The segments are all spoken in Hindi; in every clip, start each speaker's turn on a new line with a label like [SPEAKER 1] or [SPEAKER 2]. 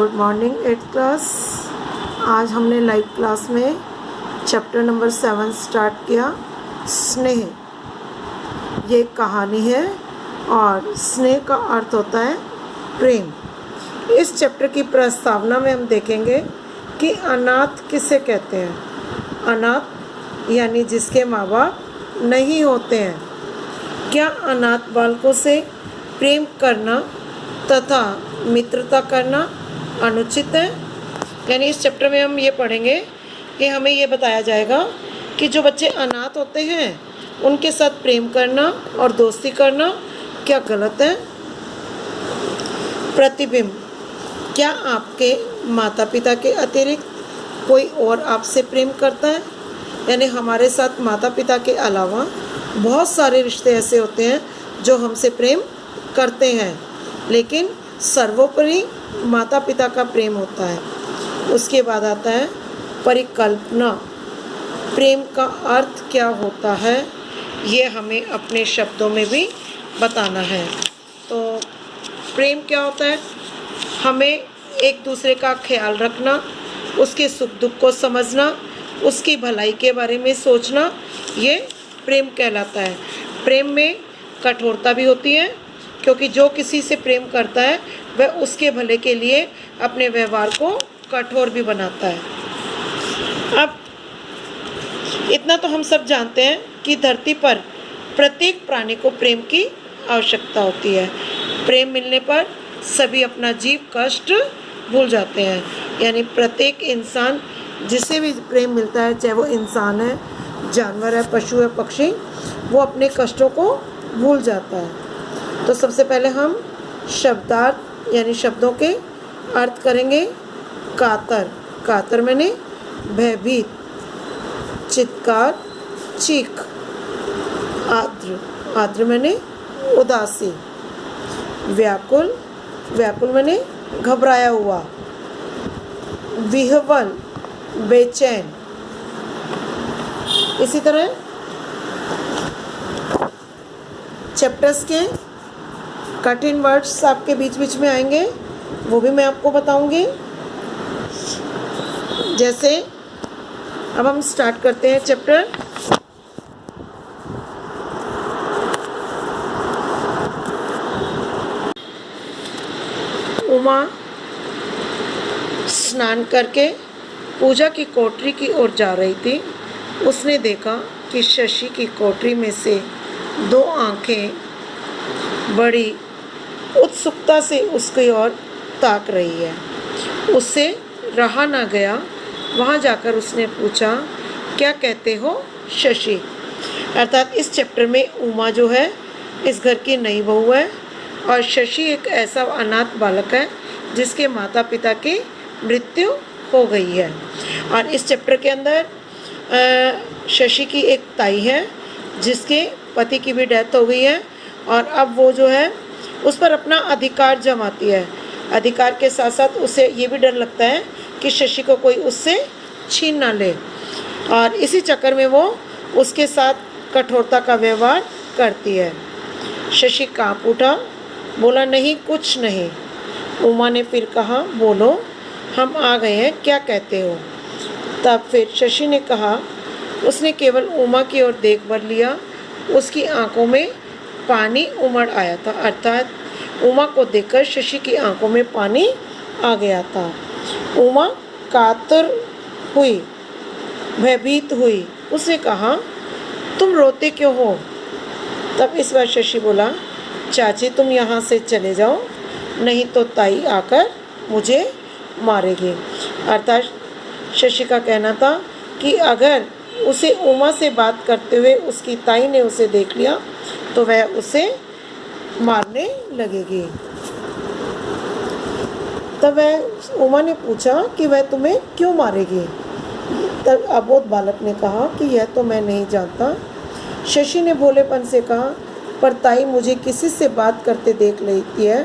[SPEAKER 1] Good morning 8th class. आज हमने लाइव क्लास में चैप्टर नंबर 7 स्टार्ट किया। स्नेह ये एक कहानी है और स्नेह का अर्थ होता है प्रेम। इस चैप्टर की प्रस्तावना में हम देखेंगे कि अनाथ किसे कहते हैं। अनाथ यानी जिसके माँ बाप नहीं होते हैं। क्या अनाथ बालकों से प्रेम करना तथा मित्रता करना अनुचित है। यानी इस चैप्टर में हम ये पढ़ेंगे कि हमें ये बताया जाएगा कि जो बच्चे अनाथ होते हैं उनके साथ प्रेम करना और दोस्ती करना क्या गलत है। प्रतिबिंब, क्या आपके माता पिता के अतिरिक्त कोई और आपसे प्रेम करता है। यानी हमारे साथ माता पिता के अलावा बहुत सारे रिश्ते ऐसे होते हैं जो हमसे प्रेम करते हैं, लेकिन सर्वोपरि माता पिता का प्रेम होता है। उसके बाद आता है परिकल्पना। प्रेम का अर्थ क्या होता है ये हमें अपने शब्दों में भी बताना है। तो प्रेम क्या होता है, हमें एक दूसरे का ख्याल रखना, उसके सुख दुख को समझना, उसकी भलाई के बारे में सोचना, ये प्रेम कहलाता है। प्रेम में कठोरता भी होती है, क्योंकि जो किसी से प्रेम करता है वह उसके भले के लिए अपने व्यवहार को कठोर भी बनाता है। अब इतना तो हम सब जानते हैं कि धरती पर प्रत्येक प्राणी को प्रेम की आवश्यकता होती है। प्रेम मिलने पर सभी अपना जीव कष्ट भूल जाते हैं। यानी प्रत्येक इंसान जिसे भी प्रेम मिलता है, चाहे वो इंसान है, जानवर है, पशु है, पक्षी, वो अपने कष्टों को भूल जाता है। तो सबसे पहले हम शब्दार्थ यानी शब्दों के अर्थ करेंगे। कातर, कातर मैंने भयभीत, चित्कार, चीख। आर्द्र, आर्द्र मैंने उदासी। व्याकुल, व्याकुल मैंने घबराया हुआ। विह्वल, बेचैन। इसी तरह चैप्टर्स के कठिन वर्ड्स आपके बीच बीच में आएंगे, वो भी मैं आपको बताऊंगी। जैसे अब हम स्टार्ट करते हैं चैप्टर। उमा स्नान करके पूजा की कोठरी की ओर जा रही थी। उसने देखा कि शशि की कोठरी में से दो आंखें बड़ी उत्सुकता से उसकी ओर ताक रही है। उससे रहा ना गया। वहाँ जाकर उसने पूछा, क्या कहते हो शशि। अर्थात इस चैप्टर में उमा जो है इस घर की नई बहू है और शशि एक ऐसा अनाथ बालक है जिसके माता पिता की मृत्यु हो गई है। और इस चैप्टर के अंदर शशि की एक ताई है जिसके पति की भी डेथ हो गई है और अब वो जो है उस पर अपना अधिकार जमाती है। अधिकार के साथ साथ उसे ये भी डर लगता है कि शशि को कोई उससे छीन ना ले, और इसी चक्कर में वो उसके साथ कठोरता का व्यवहार करती है। शशि काँप उठा, बोला, नहीं कुछ नहीं। उमा ने फिर कहा, बोलो, हम आ गए हैं, क्या कहते हो। तब फिर शशि ने कहा। उसने केवल उमा की ओर देख भर लिया। उसकी आंखों में पानी उमड़ आया था। अर्थात उमा को देखकर शशि की आंखों में पानी आ गया था। उमा कातर हुई, भयभीत हुई। उसने कहा, तुम रोते क्यों हो। तब इस बार शशि बोला, चाची तुम यहाँ से चले जाओ, नहीं तो ताई आकर मुझे मारेगी। अर्थात शशि का कहना था कि अगर उसे उमा से बात करते हुए उसकी ताई ने उसे देख लिया तो वह उसे मारने लगेगी। तब वह उमा ने पूछा कि वह तुम्हें क्यों मारेगी। तब अबोध बालक ने कहा कि यह तो मैं नहीं जानता। शशि ने भोलेपन से कहा, पर ताई मुझे किसी से बात करते देख लेती है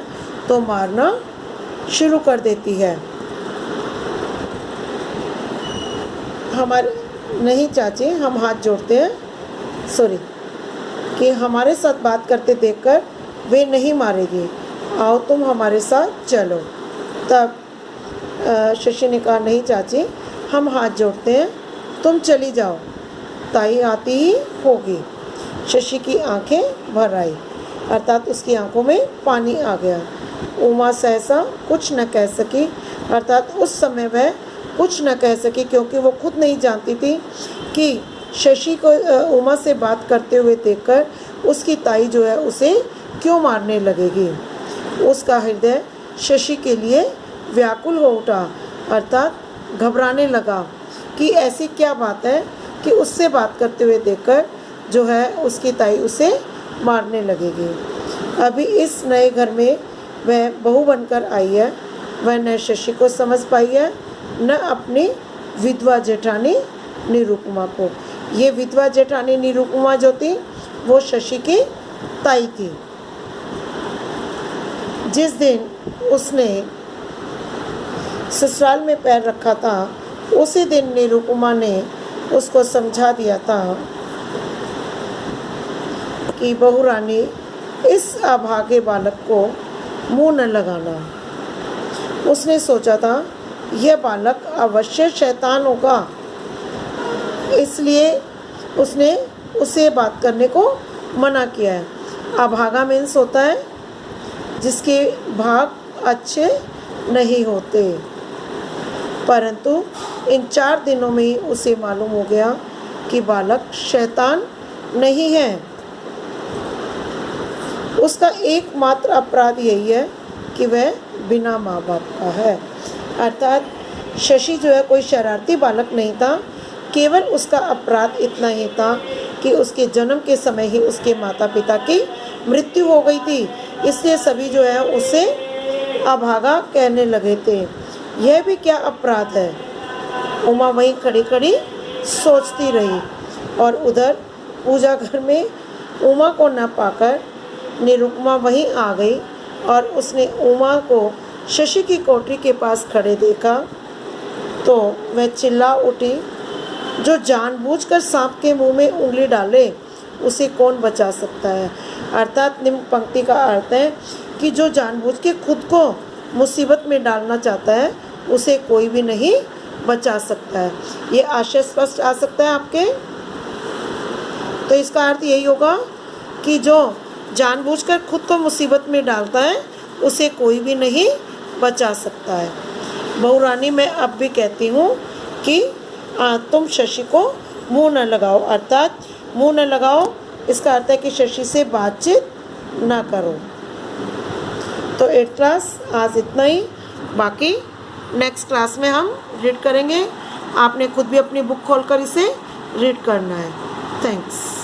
[SPEAKER 1] तो मारना शुरू कर देती है। हमारे नहीं चाची, हम हाथ जोड़ते हैं, सॉरी, कि हमारे साथ बात करते देखकर वे नहीं मारेगी। आओ तुम हमारे साथ चलो। तब शशि ने कहा, नहीं चाची, हम हाथ जोड़ते हैं, तुम चली जाओ, ताई आती ही होगी। शशि की आंखें भर आई, अर्थात उसकी आंखों में पानी आ गया। उमा सहसा कुछ न कह सकी, अर्थात उस समय वह कुछ न कह सकी, क्योंकि वो खुद नहीं जानती थी कि शशि को उमा से बात करते हुए देखकर उसकी ताई जो है उसे क्यों मारने लगेगी। उसका हृदय शशि के लिए व्याकुल हो उठा, अर्थात घबराने लगा कि ऐसी क्या बात है कि उससे बात करते हुए देखकर जो है उसकी ताई उसे मारने लगेगी। अभी इस नए घर में वह बहू बनकर आई है, वह न शशि को समझ पाई है न अपनी विधवा जेठानी निरुपमा को। ये विधवा जेठानी निरुपमा जो थी वो शशि की ताई थी। जिस दिन उसने ससुराल में पैर रखा था उसी दिन निरुपमा ने उसको समझा दिया था कि बहू रानी, इस अभागे बालक को मुंह न लगाना। उसने सोचा था यह बालक अवश्य शैतान होगा, इसलिए उसने उसे बात करने को मना किया है। अभागा मीन्स होता है जिसके भाग अच्छे नहीं होते, परंतु इन 4 दिनों में ही उसे मालूम हो गया कि बालक शैतान नहीं है। उसका एकमात्र अपराध यही है कि वह बिना माँ बाप का है, अर्थात शशि जो है कोई शरारती बालक नहीं था, केवल उसका अपराध इतना ही था कि उसके जन्म के समय ही उसके माता पिता की मृत्यु हो गई थी, इसलिए सभी जो है उसे अभागा कहने लगे थे। यह भी क्या अपराध है। उमा वहीं खड़ी खड़ी सोचती रही और उधर पूजा घर में उमा को न पाकर निरुपमा वहीं आ गई और उसने उमा को शशि की कोठरी के पास खड़े देखा तो वह चिल्ला उठी, जो जानबूझकर सांप के मुंह में उंगली डाले उसे कौन बचा सकता है। अर्थात निम्न पंक्ति का अर्थ है कि जो जानबूझ के खुद को मुसीबत में डालना चाहता है उसे कोई भी नहीं बचा सकता है। ये आशय स्पष्ट आ सकता है आपके। तो इसका अर्थ यही होगा कि जो जानबूझकर खुद को मुसीबत में डालता है उसे कोई भी नहीं बचा सकता है। बहू रानी, मैं अब भी कहती हूँ कि तुम शशि को मुंह न लगाओ, अर्थात मुंह न लगाओ इसका अर्थ है कि शशि से बातचीत ना करो। तो 8th क्लास आज इतना ही, बाकी नेक्स्ट क्लास में हम रीड करेंगे। आपने खुद भी अपनी बुक खोलकर इसे रीड करना है। थैंक्स।